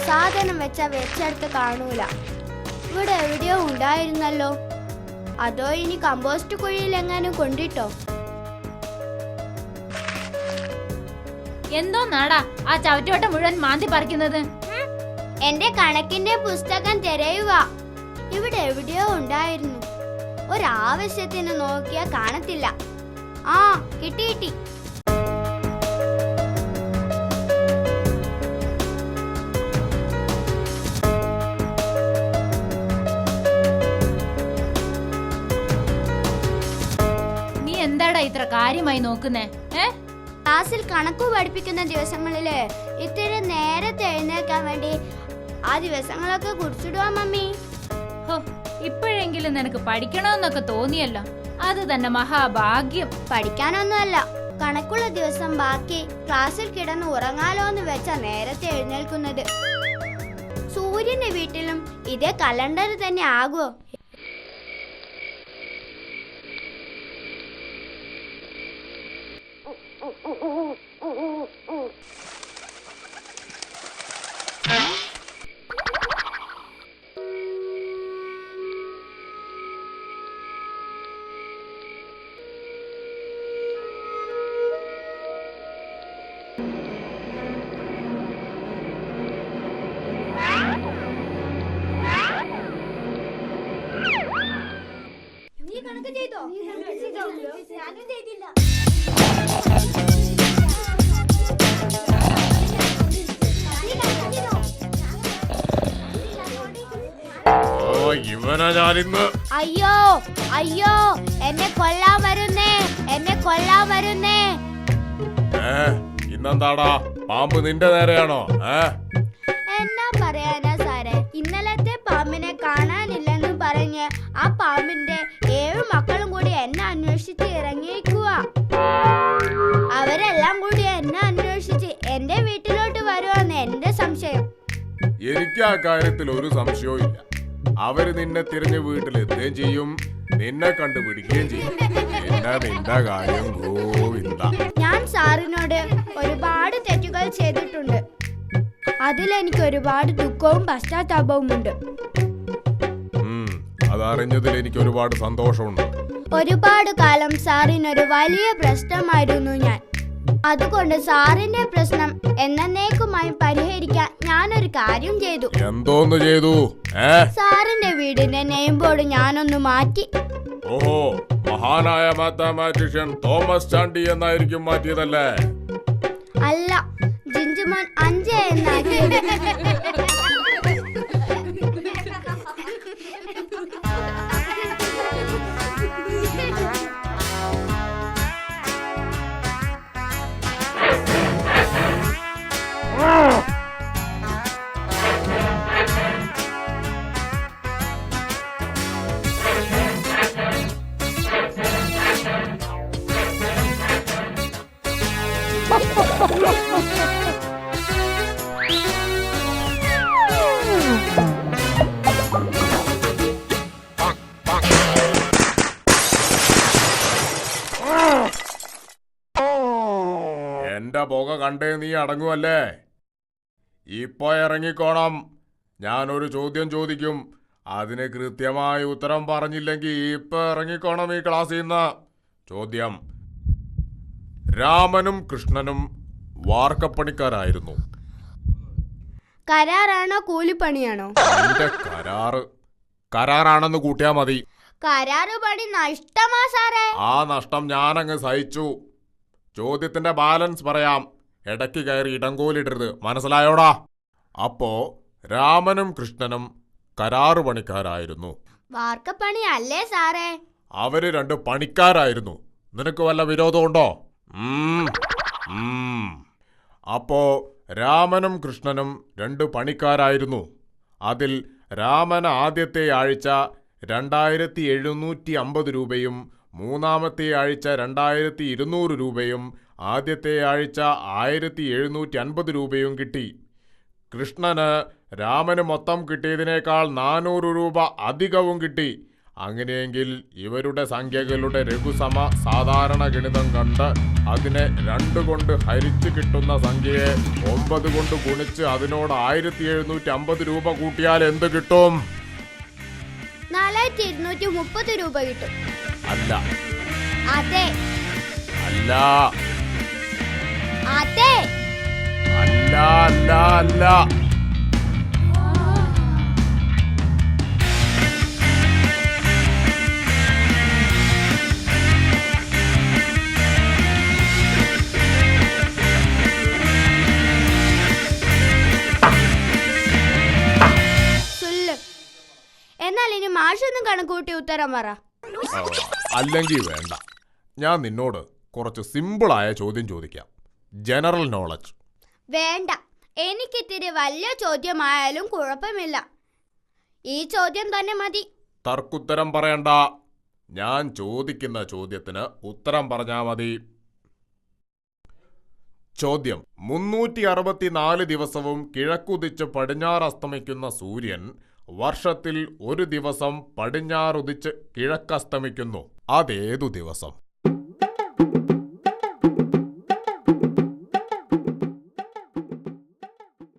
സാധനം വെച്ചെടുത്ത് കാണൂല. ഇവിടെ എവിടെയോ ഉണ്ടായിരുന്നല്ലോ. അതോ ഇനി കമ്പോസ്റ്റ് കുഴിയിൽ എങ്ങാനും കൊണ്ടിട്ടോ? എന്തോ നാടാ ആ ചവറ്റുവട്ടം മുഴുവൻ മാന്തി പറിക്കുന്നത്? എന്റെ കണക്കിന്റെ പുസ്തകം തിരയുക. ഇവിടെ എവിടെയോ ഉണ്ടായിരുന്നു. ഒരാവശ്യത്തിന് നോക്കിയാ കാണത്തില്ല. ആ, കിട്ടി. നീ എന്താടാ ഇത്ര കാര്യമായി നോക്കുന്നേ? ക്ലാസ്സിൽ കണക്കു പഠിപ്പിക്കുന്ന ദിവസങ്ങളില് ഇത്തിരി നേരത്തെ എഴുന്നേൽക്കാൻ വേണ്ടി ആ ദിവസങ്ങളൊക്കെ കുറിച്ചിടുവാ മമ്മി. ഇപ്പോഴെങ്കിലും നിനക്ക് പഠിക്കണമെന്നൊക്കെ തോന്നിയല്ലോ, അത് തന്നെ മഹാഭാഗ്യം. പഠിക്കാനൊന്നുമല്ല, കണക്കുള്ള ദിവസം ബാക്കി ക്ലാസ്സിൽ കിടന്ന് ഉറങ്ങാലോ എന്ന് വെച്ചാ നേരത്തെ എഴുന്നേൽക്കുന്നത്. സൂര്യന്റെ വീട്ടിലും ഇതേ കലണ്ടർ തന്നെ ആകുമോ? അയ്യോ, എന്നെ കൊല്ലാൻ വരുന്നേ. ഇന്നെന്താടാ പാമ്പ് നിന്റെ നേരെയാണോ? എന്നാ പറയാനാ സാറേ, ഇന്നലത്തെ പാമ്പിനെ കാണാനില്ലെന്ന് പറഞ്ഞ് ആ പാമ്പിന്റെ 7 മക്കളും കൂടി എന്നെ അന്വേഷിച്ച് ഇറങ്ങിയേക്കുക. അവരെല്ലാം കൂടി എന്നെ അന്വേഷിച്ച് എന്റെ വീട്ടിലോട്ട് വരുമെന്ന് എന്റെ സംശയം. എനിക്ക് ആ കാര്യത്തിൽ ഒരു സംശയവും ഇല്ല. അവര് നിന്നെ തിരിഞ്ഞ് വീട്ടിലെത്തുകയും ചെയ്യും, നിന്നെ കണ്ടുപിടിക്കുകയും ചെയ്യും. നിന്റെ കാര്യം ഗോവിന്ദ. ഞാൻ സാറിനോട് ഒരുപാട് തെറ്റുകൾ ചെയ്തിട്ടുണ്ട്. അതിലെനിക്ക് ഒരുപാട് ദുഃഖവും പശ്ചാത്താപവും ഉണ്ട്. അതറിഞ്ഞതിൽ എനിക്ക് ഒരുപാട് സന്തോഷമുണ്ട്. ഒരുപാട് കാലം സാറിനൊരു വലിയ പ്രശ്നമായിരുന്നു ഞാൻ. അതുകൊണ്ട് സാറിന്റെ പ്രശ്നം എന്നേക്കുമായി പരിഹരിക്കാൻ ഞാനൊരു കാര്യം ചെയ്തു. എന്തോന്ന് ചെയ്തു? സാറിന്റെ വീടിന്റെ നെയിം ബോർഡ് ഞാനൊന്ന് മാറ്റി. ഓഹോ, മഹാനായ മാത്തമാറ്റീഷ്യൻ തോമസ് ചാണ്ടി എന്നായിരിക്കും മാറ്റിയതല്ലേ? അല്ല, ജിഞ്ചുമോൻ 5 എന്നാക്കിയത്. എന്റെ പുക കണ്ടേ നീ അടങ്ങുമല്ലേ? ഇപ്പൊ ഇറങ്ങിക്കോണം. ഞാനൊരു ചോദ്യം ചോദിക്കും, അതിന് കൃത്യമായ ഉത്തരം പറഞ്ഞില്ലെങ്കിൽ ഇപ്പൊ ഇറങ്ങിക്കോണം ഈ ക്ലാസ്സിൽ നിന്ന്. ചോദ്യം: രാമനും കൃഷ്ണനും വാർക്കപ്പണിക്കാരായിരുന്നു. കരാറാണോ കൂലിപ്പണിയാണോ? കരാറാണെന്ന് കൂട്ടിയാ മതി. കരാറ് പണി നഷ്ടമാ സാറേ. ആ നഷ്ടം ഞാനങ്ങ് സഹിച്ചു. ചോദ്യത്തിന്റെ ബാലൻസ് പറയാം, ഇടയ്ക്ക് കയറി ഇടങ്കോലിടരുത്, മനസ്സിലായോടാ? അപ്പോ രാമനും കൃഷ്ണനും കരാറ് പണിക്കാരായിരുന്നു. വാർക്കപ്പണി അല്ലേ സാറേ? അവര് 2 പണിക്കാരായിരുന്നു. നിനക്ക് വല്ല വിരോധമുണ്ടോ? അപ്പോ രാമനും കൃഷ്ണനും 2 പണിക്കാരായിരുന്നു. അതിൽ രാമന് ആദ്യത്തെ ആഴ്ച 2750 രൂപയും മൂന്നാമത്തെ ആഴ്ച 2200 രൂപയും ആദ്യത്തെ ആഴ്ച 1750 രൂപയും കിട്ടി. കൃഷ്ണന് രാമന് മൊത്തം കിട്ടിയതിനേക്കാൾ 400 രൂപ അധികവും കിട്ടി. അങ്ങനെയെങ്കിൽ ഇവരുടെ സംഖ്യകളുടെ ലഘുസമ സാധാരണ ഗണിതം കണ്ട് അതിനെ 2 കൊണ്ട് ഹരിച്ച് കിട്ടുന്ന സംഖ്യയെ 9 കൊണ്ട് ഗുണിച്ച് അതിനോട് 1750 രൂപ കൂട്ടിയാൽ എന്ത് കിട്ടും? 4230 രൂപ കിട്ടും. അല്ല. അതെ. അല്ല. അതെ. അല്ല അല്ല അല്ല. എന്നാൽ ഇനി മാഷൊന്നും കണക്കൂട്ടി ഉത്തരം പറ. അല്ലെങ്കിൽ വേണ്ട, ഞാൻ നിന്നോട് കുറച്ച് സിമ്പിളായ ചോദ്യം ചോദിക്കാം. General knowledge. വേണ്ട, എനിക്കിത്തിരി വലിയ ചോദ്യമായാലും കുഴപ്പമില്ല. ഈ ചോദ്യം തന്നെ മതി. തർക്കുത്തരം പറയണ്ട. ഞാൻ ചോദിക്കുന്ന ചോദ്യത്തിന് ഉത്തരം പറഞ്ഞാ മതി. ചോദ്യം: 364 ദിവസവും കിഴക്കുദിച്ച് പടിഞ്ഞാറ് അസ്തമിക്കുന്ന സൂര്യൻ വർഷത്തിൽ ഒരു ദിവസം പടിഞ്ഞാറുദിച്ച് കിഴക്കസ്തമിക്കുന്നു. അതേതു ദിവസം?